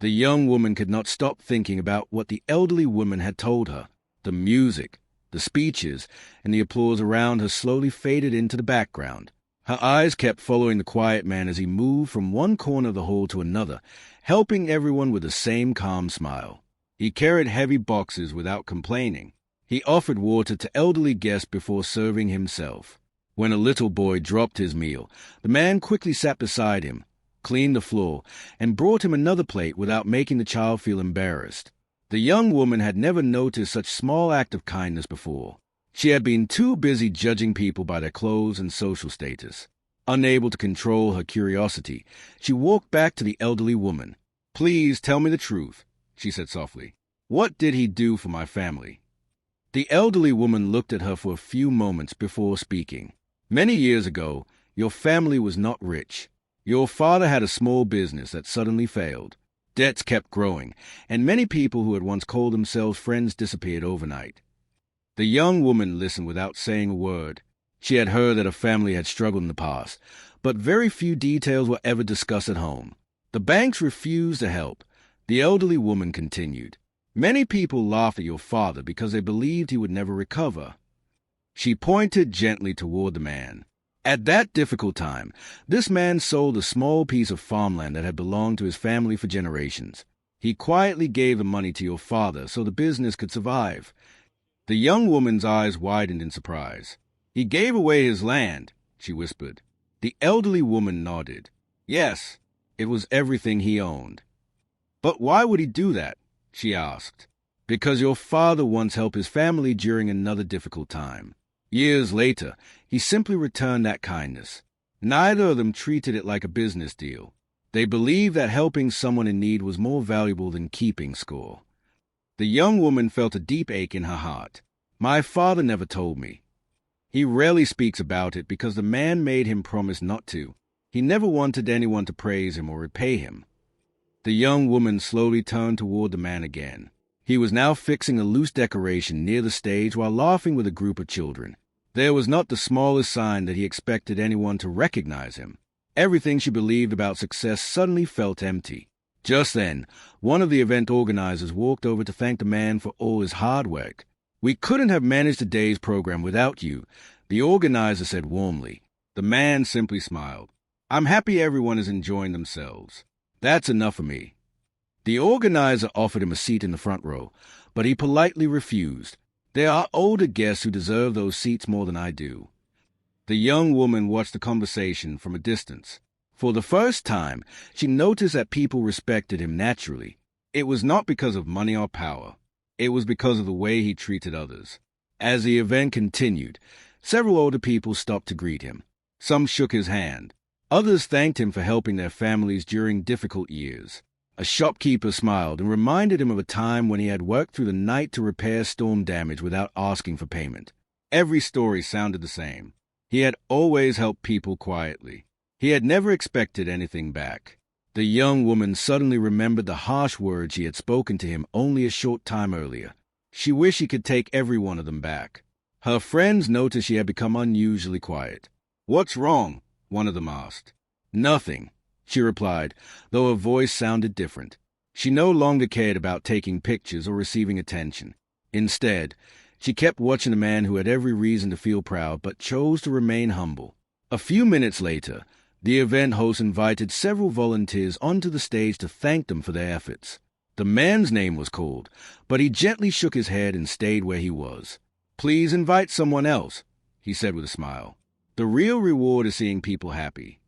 The young woman could not stop thinking about what the elderly woman had told her. The music, the speeches, and the applause around her slowly faded into the background. Her eyes kept following the quiet man as he moved from one corner of the hall to another, helping everyone with the same calm smile. He carried heavy boxes without complaining. He offered water to elderly guests before serving himself. When a little boy dropped his meal, the man quickly sat beside him, cleaned the floor, and brought him another plate without making the child feel embarrassed. The young woman had never noticed such small act of kindness before. She had been too busy judging people by their clothes and social status. Unable to control her curiosity, she walked back to the elderly woman. "Please tell me the truth," she said softly. "What did he do for my family?" The elderly woman looked at her for a few moments before speaking. "Many years ago, your family was not rich. Your father had a small business that suddenly failed. Debts kept growing, and many people who had once called themselves friends disappeared overnight." The young woman listened without saying a word. She had heard that her family had struggled in the past, but very few details were ever discussed at home. "The banks refused to help," the elderly woman continued. "Many people laughed at your father because they believed he would never recover." She pointed gently toward the man. "At that difficult time, this man sold a small piece of farmland that had belonged to his family for generations. He quietly gave the money to your father so the business could survive." The young woman's eyes widened in surprise. "He gave away his land," she whispered. The elderly woman nodded. "Yes, it was everything he owned." "But why would he do that?" she asked. "Because your father once helped his family during another difficult time. Years later, he simply returned that kindness. Neither of them treated it like a business deal. They believed that helping someone in need was more valuable than keeping score." The young woman felt a deep ache in her heart. "My father never told me. He rarely speaks about it because the man made him promise not to. He never wanted anyone to praise him or repay him." The young woman slowly turned toward the man again. He was now fixing a loose decoration near the stage while laughing with a group of children. There was not the smallest sign that he expected anyone to recognize him. Everything she believed about success suddenly felt empty. Just then, one of the event organizers walked over to thank the man for all his hard work. "We couldn't have managed today's program without you," the organizer said warmly. The man simply smiled. "I'm happy everyone is enjoying themselves. That's enough for me." The organizer offered him a seat in the front row, but he politely refused. "There are older guests who deserve those seats more than I do." The young woman watched the conversation from a distance. For the first time, she noticed that people respected him naturally. It was not because of money or power. It was because of the way he treated others. As the event continued, several older people stopped to greet him. Some shook his hand. Others thanked him for helping their families during difficult years. A shopkeeper smiled and reminded him of a time when he had worked through the night to repair storm damage without asking for payment. Every story sounded the same. He had always helped people quietly. He had never expected anything back. The young woman suddenly remembered the harsh words she had spoken to him only a short time earlier. She wished she could take every one of them back. Her friends noticed she had become unusually quiet. "What's wrong?" one of them asked. "Nothing," she replied, though her voice sounded different. She no longer cared about taking pictures or receiving attention. Instead, she kept watching a man who had every reason to feel proud but chose to remain humble. A few minutes later, the event host invited several volunteers onto the stage to thank them for their efforts. The man's name was called, but he gently shook his head and stayed where he was. "Please invite someone else," he said with a smile. "The real reward is seeing people happy."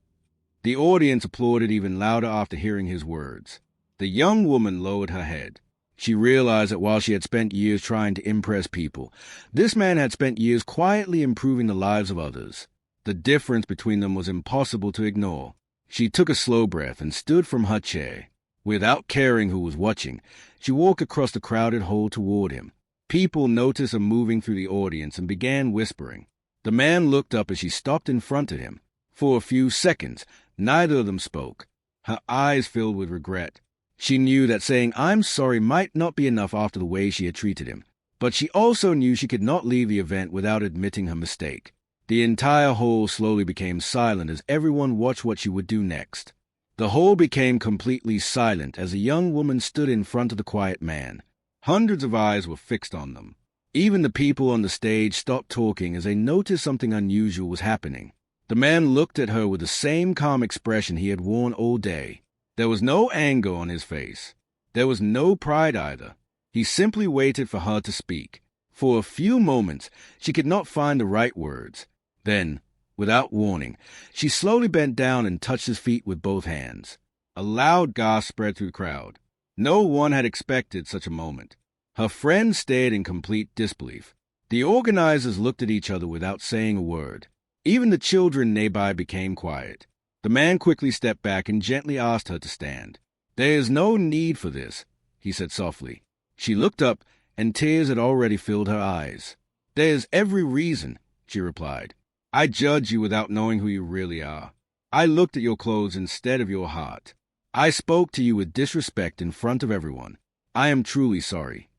The audience applauded even louder after hearing his words. The young woman lowered her head. She realized that while she had spent years trying to impress people, this man had spent years quietly improving the lives of others. The difference between them was impossible to ignore. She took a slow breath and stood from her chair. Without caring who was watching, she walked across the crowded hall toward him. People noticed her moving through the audience and began whispering. The man looked up as she stopped in front of him. For a few seconds, neither of them spoke. Her eyes filled with regret. She knew that saying "I'm sorry" might not be enough after the way she had treated him. But she also knew she could not leave the event without admitting her mistake. The entire hall slowly became silent as everyone watched what she would do next. The hall became completely silent as a young woman stood in front of the quiet man. Hundreds of eyes were fixed on them. Even the people on the stage stopped talking as they noticed something unusual was happening. The man looked at her with the same calm expression he had worn all day. There was no anger on his face. There was no pride either. He simply waited for her to speak. For a few moments, she could not find the right words. Then, without warning, she slowly bent down and touched his feet with both hands. A loud gasp spread through the crowd. No one had expected such a moment. Her friends stared in complete disbelief. The organizers looked at each other without saying a word. Even the children nearby became quiet. The man quickly stepped back and gently asked her to stand. "There is no need for this," he said softly. She looked up, and tears had already filled her eyes. "There is every reason," she replied. "I judge you without knowing who you really are. I looked at your clothes instead of your heart. I spoke to you with disrespect in front of everyone. I am truly sorry."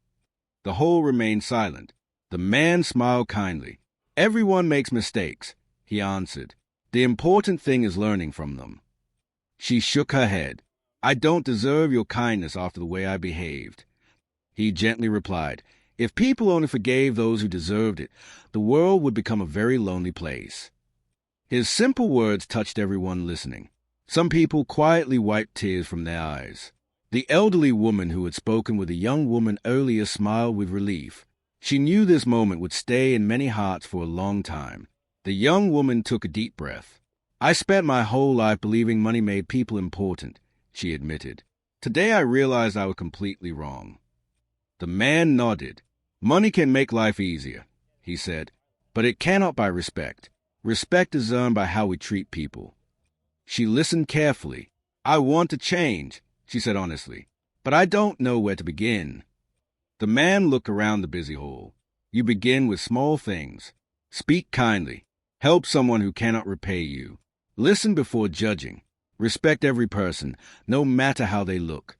The whole remained silent. The man smiled kindly. "Everyone makes mistakes," he answered. "The important thing is learning from them." She shook her head. "I don't deserve your kindness after the way I behaved." He gently replied, "If people only forgave those who deserved it, the world would become a very lonely place." His simple words touched everyone listening. Some people quietly wiped tears from their eyes. The elderly woman who had spoken with the young woman earlier smiled with relief. She knew this moment would stay in many hearts for a long time. The young woman took a deep breath. "I spent my whole life believing money made people important," she admitted. "Today I realized I was completely wrong." The man nodded. "Money can make life easier," he said, "but it cannot buy respect. Respect is earned by how we treat people." She listened carefully. "I want to change," she said honestly, "but I don't know where to begin." The man looked around the busy hall. "You begin with small things. Speak kindly. Help someone who cannot repay you. Listen before judging. Respect every person, no matter how they look."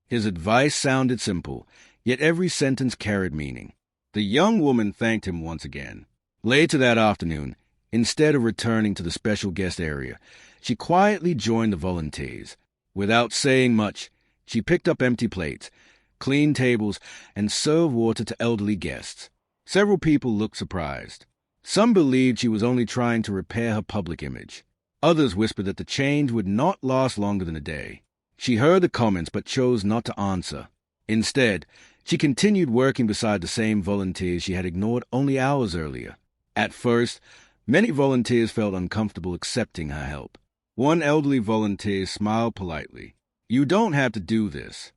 His advice sounded simple, yet every sentence carried meaning. The young woman thanked him once again. Later that afternoon, instead of returning to the special guest area, she quietly joined the volunteers. Without saying much, she picked up empty plates, cleaned tables, and served water to elderly guests. Several people looked surprised. Some believed she was only trying to repair her public image. Others whispered that the change would not last longer than a day. She heard the comments but chose not to answer. Instead, she continued working beside the same volunteers she had ignored only hours earlier. At first, many volunteers felt uncomfortable accepting her help. One elderly volunteer smiled politely. "You don't have to do this."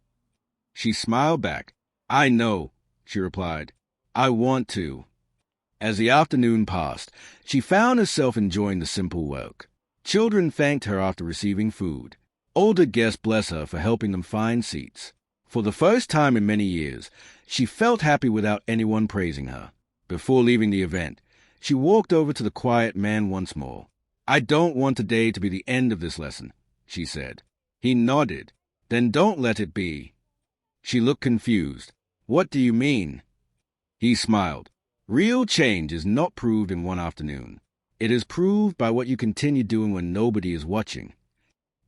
She smiled back. "I know," she replied. "I want to." As the afternoon passed, she found herself enjoying the simple work. Children thanked her after receiving food. Older guests blessed her for helping them find seats. For the first time in many years, she felt happy without anyone praising her. Before leaving the event, she walked over to the quiet man once more. "I don't want today to be the end of this lesson," she said. He nodded. "Then don't let it be." She looked confused. "What do you mean?" He smiled. "Real change is not proved in one afternoon. It is proved by what you continue doing when nobody is watching."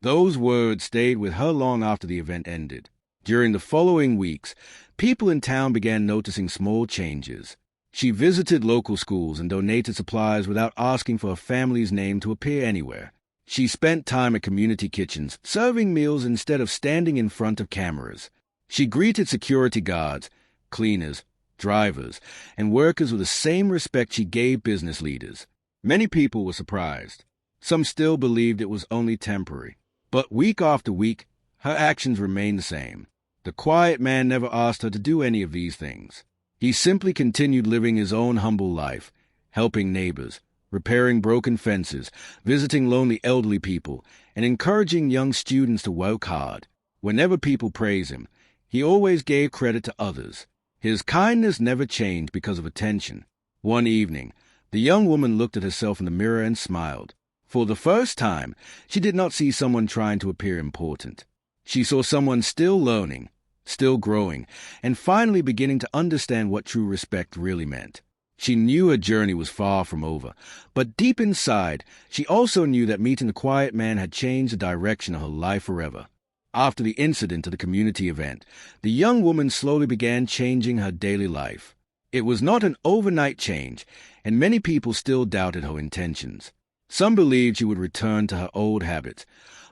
Those words stayed with her long after the event ended. During the following weeks, people in town began noticing small changes. She visited local schools and donated supplies without asking for her family's name to appear anywhere. She spent time at community kitchens, serving meals instead of standing in front of cameras. She greeted security guards, cleaners, drivers, and workers with the same respect she gave business leaders. Many people were surprised. Some still believed it was only temporary. But week after week, her actions remained the same. The quiet man never asked her to do any of these things. He simply continued living his own humble life, helping neighbors, repairing broken fences, visiting lonely elderly people, and encouraging young students to work hard. Whenever people praised him, he always gave credit to others. His kindness never changed because of attention. One evening, the young woman looked at herself in the mirror and smiled. For the first time, she did not see someone trying to appear important. She saw someone still learning, still growing, and finally beginning to understand what true respect really meant. She knew her journey was far from over, but deep inside, she also knew that meeting the quiet man had changed the direction of her life forever. After the incident at the community event, the young woman slowly began changing her daily life. It was not an overnight change, and many people still doubted her intentions. Some believed she would return to her old habits,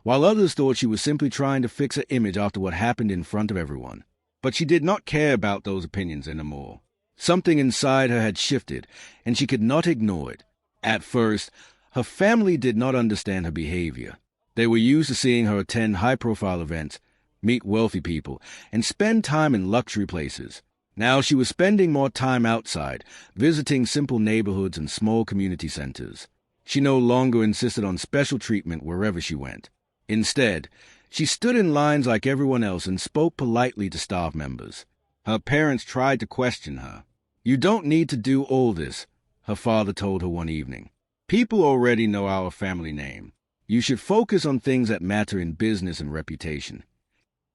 while others thought she was simply trying to fix her image after what happened in front of everyone. But she did not care about those opinions anymore. Something inside her had shifted, and she could not ignore it. At first, her family did not understand her behavior. They were used to seeing her attend high-profile events, meet wealthy people, and spend time in luxury places. Now she was spending more time outside, visiting simple neighborhoods and small community centers. She no longer insisted on special treatment wherever she went. Instead, she stood in lines like everyone else and spoke politely to staff members. Her parents tried to question her. "You don't need to do all this," her father told her one evening. "People already know our family name. You should focus on things that matter in business and reputation."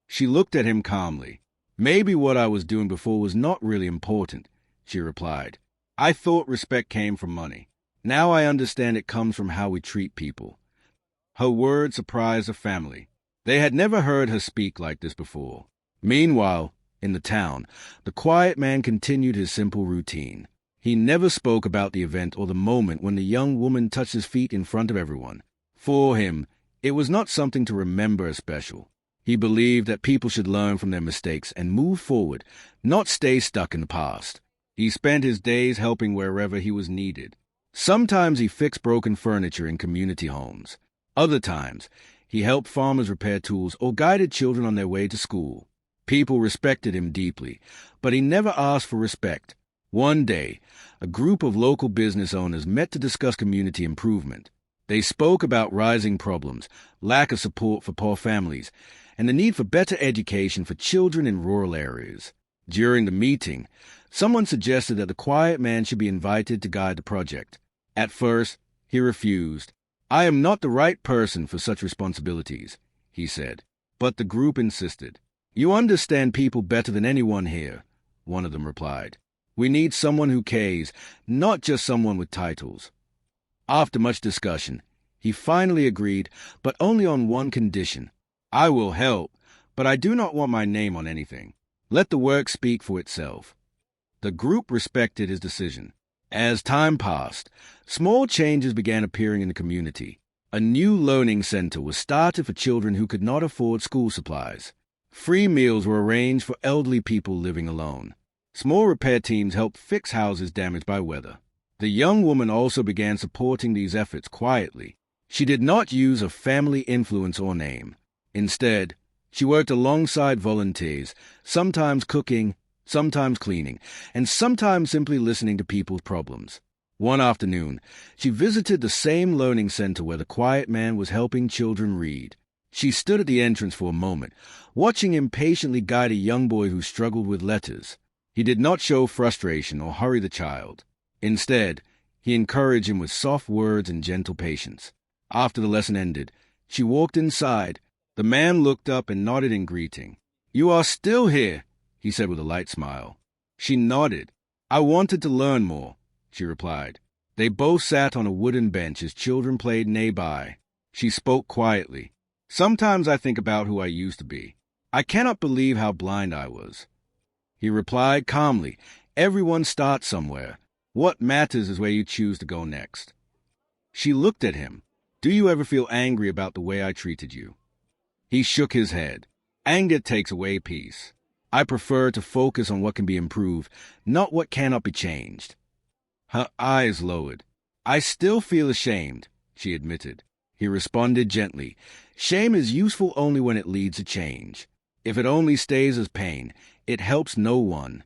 She looked at him calmly. "Maybe what I was doing before was not really important," she replied. "I thought respect came from money. Now I understand it comes from how we treat people." Her words surprised her family. They had never heard her speak like this before. Meanwhile, in the town, the quiet man continued his simple routine. He never spoke about the event or the moment when the young woman touched his feet in front of everyone. For him, it was not something to remember as special. He believed that people should learn from their mistakes and move forward, not stay stuck in the past. He spent his days helping wherever he was needed. Sometimes he fixed broken furniture in community homes. Other times, he helped farmers repair tools or guided children on their way to school. People respected him deeply, but he never asked for respect. One day, a group of local business owners met to discuss community improvement. They spoke about rising problems, lack of support for poor families, and the need for better education for children in rural areas. During the meeting, someone suggested that the quiet man should be invited to guide the project. At first, he refused. "I am not the right person for such responsibilities," he said. But the group insisted. "You understand people better than anyone here," one of them replied. "We need someone who cares, not just someone with titles." After much discussion, he finally agreed, but only on one condition. "I will help, but I do not want my name on anything. Let the work speak for itself." The group respected his decision. As time passed, small changes began appearing in the community. A new learning center was started for children who could not afford school supplies. Free meals were arranged for elderly people living alone. Small repair teams helped fix houses damaged by weather. The young woman also began supporting these efforts quietly. She did not use a family influence or name. Instead, she worked alongside volunteers, sometimes cooking, sometimes cleaning, and sometimes simply listening to people's problems. One afternoon, she visited the same learning center where the quiet man was helping children read. She stood at the entrance for a moment, watching him patiently guide a young boy who struggled with letters. He did not show frustration or hurry the child. Instead, he encouraged him with soft words and gentle patience. After the lesson ended, she walked inside. The man looked up and nodded in greeting. "You are still here," he said with a light smile. She nodded. "I wanted to learn more," she replied. They both sat on a wooden bench as children played nearby. She spoke quietly. "Sometimes I think about who I used to be. I cannot believe how blind I was." He replied calmly, "Everyone starts somewhere. What matters is where you choose to go next." She looked at him. "Do you ever feel angry about the way I treated you?" He shook his head. "Anger takes away peace. I prefer to focus on what can be improved, not what cannot be changed." Her eyes lowered. "I still feel ashamed," she admitted. He responded gently. "Shame is useful only when it leads to change. If it only stays as pain, it helps no one."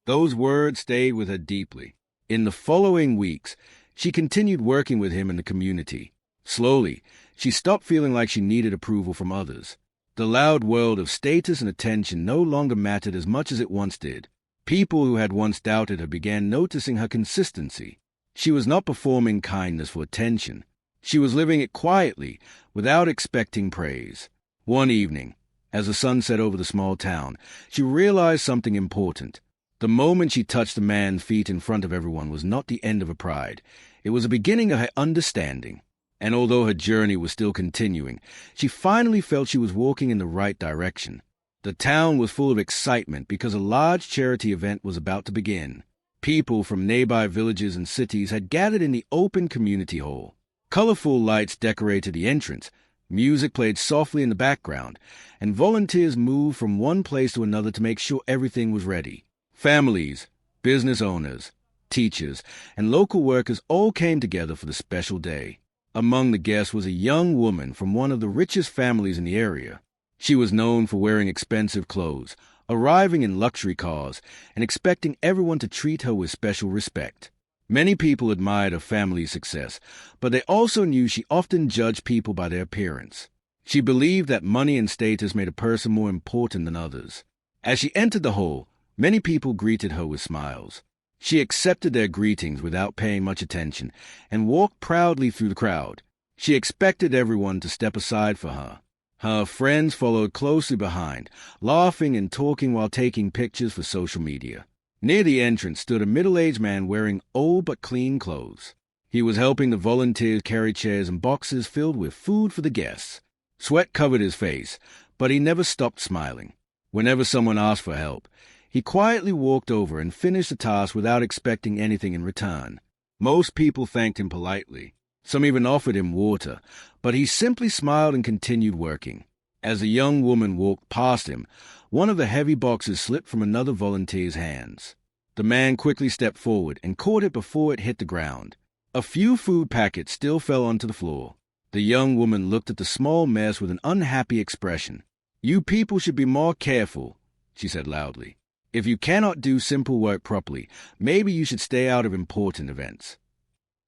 Those words stayed with her deeply. In the following weeks, she continued working with him in the community. Slowly, she stopped feeling like she needed approval from others. The loud world of status and attention no longer mattered as much as it once did. People who had once doubted her began noticing her consistency. She was not performing kindness for attention. She was living it quietly, without expecting praise. One evening, as the sun set over the small town, she realized something important. The moment she touched the man's feet in front of everyone was not the end of her pride. It was the beginning of her understanding. And although her journey was still continuing, she finally felt she was walking in the right direction. The town was full of excitement because a large charity event was about to begin. People from nearby villages and cities had gathered in the open community hall. Colorful lights decorated the entrance, music played softly in the background, and volunteers moved from one place to another to make sure everything was ready. Families, business owners, teachers, and local workers all came together for the special day. Among the guests was a young woman from one of the richest families in the area. She was known for wearing expensive clothes, arriving in luxury cars, and expecting everyone to treat her with special respect. Many people admired her family's success, but they also knew she often judged people by their appearance. She believed that money and status made a person more important than others. As she entered the hall, many people greeted her with smiles. She accepted their greetings without paying much attention and walked proudly through the crowd. She expected everyone to step aside for her. Her friends followed closely behind, laughing and talking while taking pictures for social media. Near the entrance stood a middle-aged man wearing old but clean clothes. He was helping the volunteers carry chairs and boxes filled with food for the guests. Sweat covered his face, but he never stopped smiling. Whenever someone asked for help, he quietly walked over and finished the task without expecting anything in return. Most people thanked him politely. Some even offered him water, but he simply smiled and continued working. As a young woman walked past him, one of the heavy boxes slipped from another volunteer's hands. The man quickly stepped forward and caught it before it hit the ground. A few food packets still fell onto the floor. The young woman looked at the small mess with an unhappy expression. "You people should be more careful," she said loudly. "If you cannot do simple work properly, maybe you should stay out of important events."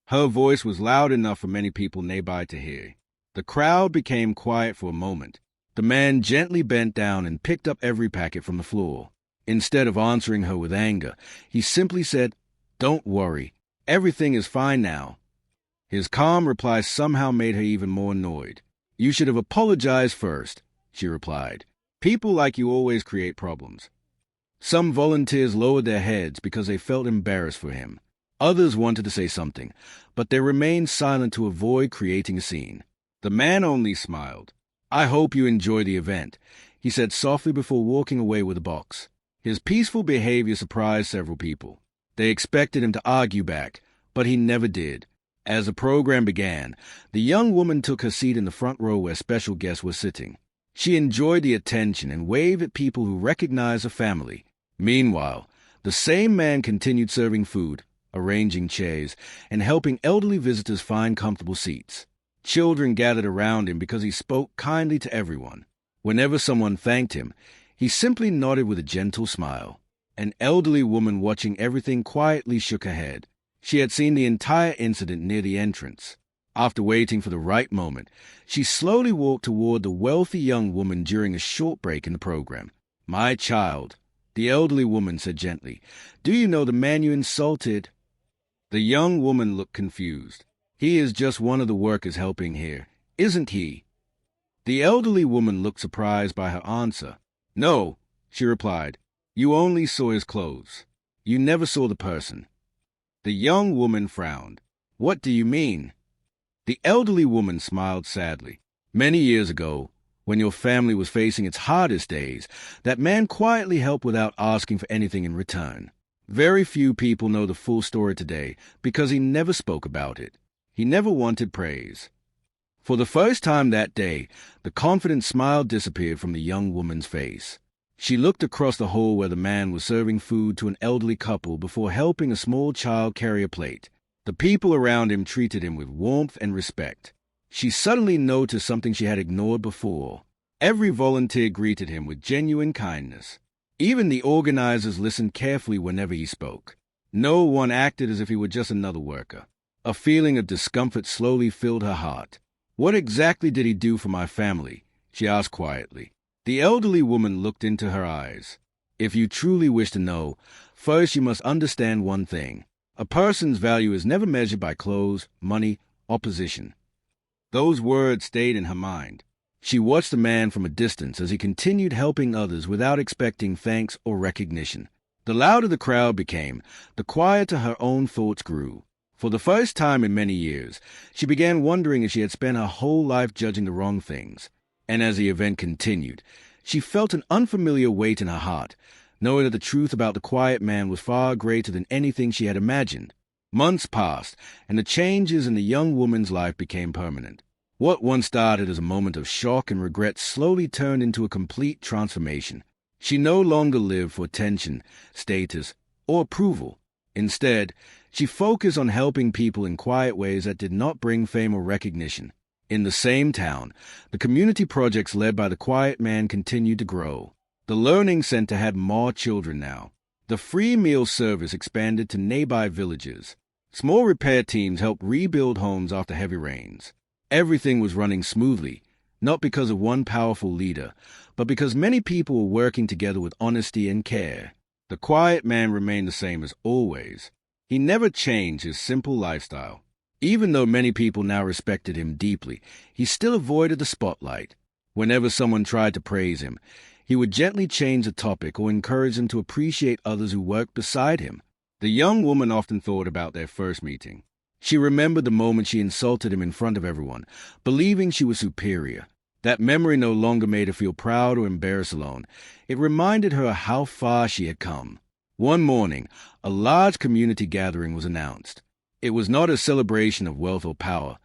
Her voice was loud enough for many people nearby to hear. The crowd became quiet for a moment. The man gently bent down and picked up every packet from the floor. Instead of answering her with anger, he simply said, "Don't worry. Everything is fine now." His calm reply somehow made her even more annoyed. "You should have apologized first," she replied. "People like you always create problems." Some volunteers lowered their heads because they felt embarrassed for him. Others wanted to say something, but they remained silent to avoid creating a scene. The man only smiled. "I hope you enjoy the event," he said softly before walking away with a box. His peaceful behavior surprised several people. They expected him to argue back, but he never did. As the program began, the young woman took her seat in the front row where special guests were sitting. She enjoyed the attention and waved at people who recognized her family. Meanwhile, the same man continued serving food, arranging chairs, and helping elderly visitors find comfortable seats. Children gathered around him because he spoke kindly to everyone. Whenever someone thanked him, he simply nodded with a gentle smile. An elderly woman watching everything quietly shook her head. She had seen the entire incident near the entrance. After waiting for the right moment, she slowly walked toward the wealthy young woman during a short break in the program. "My child," the elderly woman said gently, "do you know the man you insulted?" The young woman looked confused. "He is just one of the workers helping here, isn't he?" The elderly woman looked surprised by her answer. "No," she replied. "You only saw his clothes. You never saw the person." The young woman frowned. "What do you mean?" The elderly woman smiled sadly. "Many years ago, when your family was facing its hardest days, that man quietly helped without asking for anything in return. Very few people know the full story today because he never spoke about it. He never wanted praise." For the first time that day, the confident smile disappeared from the young woman's face. She looked across the hall where the man was serving food to an elderly couple before helping a small child carry a plate. The people around him treated him with warmth and respect. She suddenly noticed something she had ignored before. Every volunteer greeted him with genuine kindness. Even the organizers listened carefully whenever he spoke. No one acted as if he were just another worker. A feeling of discomfort slowly filled her heart. "What exactly did he do for my family?" she asked quietly. The elderly woman looked into her eyes. "If you truly wish to know, first you must understand one thing. A person's value is never measured by clothes, money, or position." Those words stayed in her mind. She watched the man from a distance as he continued helping others without expecting thanks or recognition. The louder the crowd became, the quieter her own thoughts grew. For the first time in many years, she began wondering if she had spent her whole life judging the wrong things. And as the event continued, she felt an unfamiliar weight in her heart, knowing that the truth about the quiet man was far greater than anything she had imagined. Months passed, and the changes in the young woman's life became permanent. What once started as a moment of shock and regret slowly turned into a complete transformation. She no longer lived for attention, status, or approval. Instead, she focused on helping people in quiet ways that did not bring fame or recognition. In the same town, the community projects led by the quiet man continued to grow. The Learning Center had more children now. The free meal service expanded to nearby villages. Small repair teams helped rebuild homes after heavy rains. Everything was running smoothly, not because of one powerful leader, but because many people were working together with honesty and care. The quiet man remained the same as always. He never changed his simple lifestyle. Even though many people now respected him deeply, he still avoided the spotlight. Whenever someone tried to praise him, he would gently change the topic or encourage them to appreciate others who worked beside him. The young woman often thought about their first meeting. She remembered the moment she insulted him in front of everyone, believing she was superior. That memory no longer made her feel proud or embarrassed alone. It reminded her how far she had come. One morning, a large community gathering was announced. It was not a celebration of wealth or power,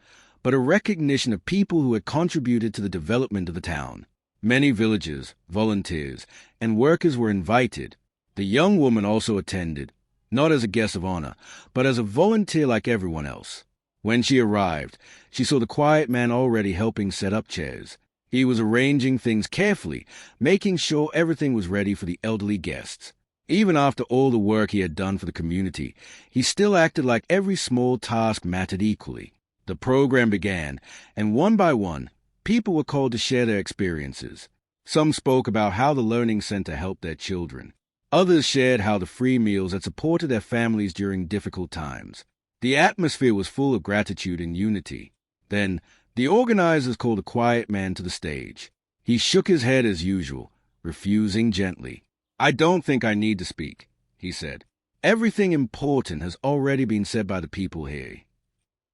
but a recognition of people who had contributed to the development of the town. Many villagers, volunteers, and workers were invited. The young woman also attended, not as a guest of honor, but as a volunteer like everyone else. When she arrived, she saw the quiet man already helping set up chairs. He was arranging things carefully, making sure everything was ready for the elderly guests. Even after all the work he had done for the community, he still acted like every small task mattered equally. The program began, and one by one, people were called to share their experiences. Some spoke about how the Learning Center helped their children. Others shared how the free meals had supported their families during difficult times. The atmosphere was full of gratitude and unity. Then, the organizers called the quiet man to the stage. He shook his head as usual, refusing gently. "I don't think I need to speak," he said. "Everything important has already been said by the people here."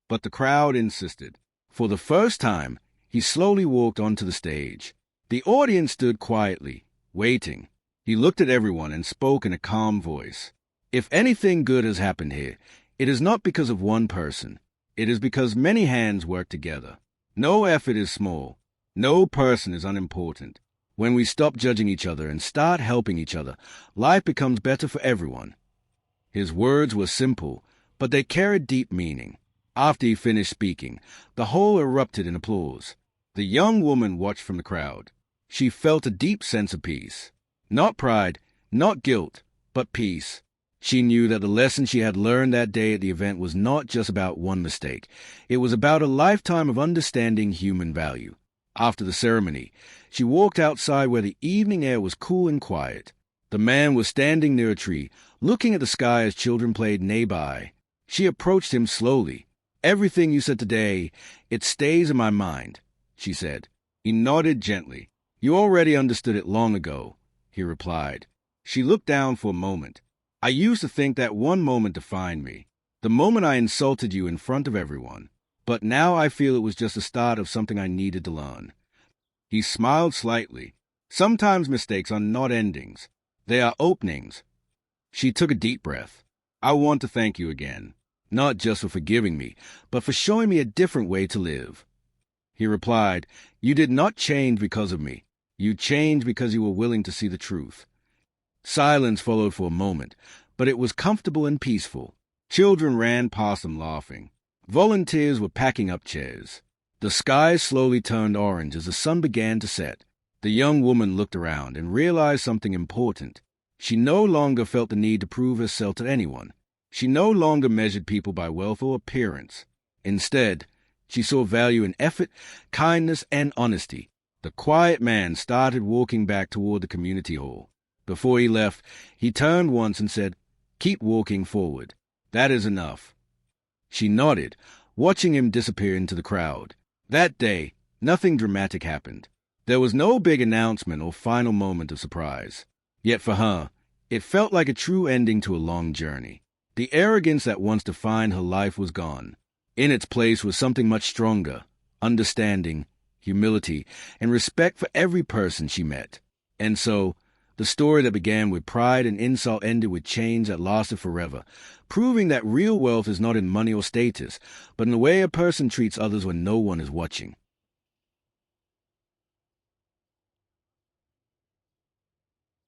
But the crowd insisted. For the first time, he slowly walked onto the stage. The audience stood quietly, waiting. He looked at everyone and spoke in a calm voice. "If anything good has happened here, it is not because of one person. It is because many hands work together. No effort is small. No person is unimportant. When we stop judging each other and start helping each other, life becomes better for everyone." His words were simple, but they carried deep meaning. After he finished speaking, the whole erupted in applause. The young woman watched from the crowd. She felt a deep sense of peace. Not pride, not guilt, but peace. She knew that the lesson she had learned that day at the event was not just about one mistake. It was about a lifetime of understanding human value. After the ceremony, she walked outside where the evening air was cool and quiet. The man was standing near a tree, looking at the sky as children played nearby. She approached him slowly. "Everything you said today, it stays in my mind," she said. He nodded gently. "You already understood it long ago," he replied. She looked down for a moment. "I used to think that one moment defined me, the moment I insulted you in front of everyone. But now I feel it was just the start of something I needed to learn." He smiled slightly. "Sometimes mistakes are not endings. They are openings." She took a deep breath. "I want to thank you again, not just for forgiving me, but for showing me a different way to live." He replied, "You did not change because of me. You changed because you were willing to see the truth." Silence followed for a moment, but it was comfortable and peaceful. Children ran past them laughing. Volunteers were packing up chairs. The sky slowly turned orange as the sun began to set. The young woman looked around and realized something important. She no longer felt the need to prove herself to anyone. She no longer measured people by wealth or appearance. Instead, she saw value in effort, kindness, and honesty. The quiet man started walking back toward the community hall. Before he left, he turned once and said, "Keep walking forward. That is enough." She nodded, watching him disappear into the crowd. That day, nothing dramatic happened. There was no big announcement or final moment of surprise. Yet for her, It felt like a true ending to a long journey. The arrogance that once defined her life was gone. In its place was something much stronger: understanding, humility, and respect for every person she met. And so, the story that began with pride and insult ended with change that lasted forever, proving that real wealth is not in money or status, but in the way a person treats others when no one is watching.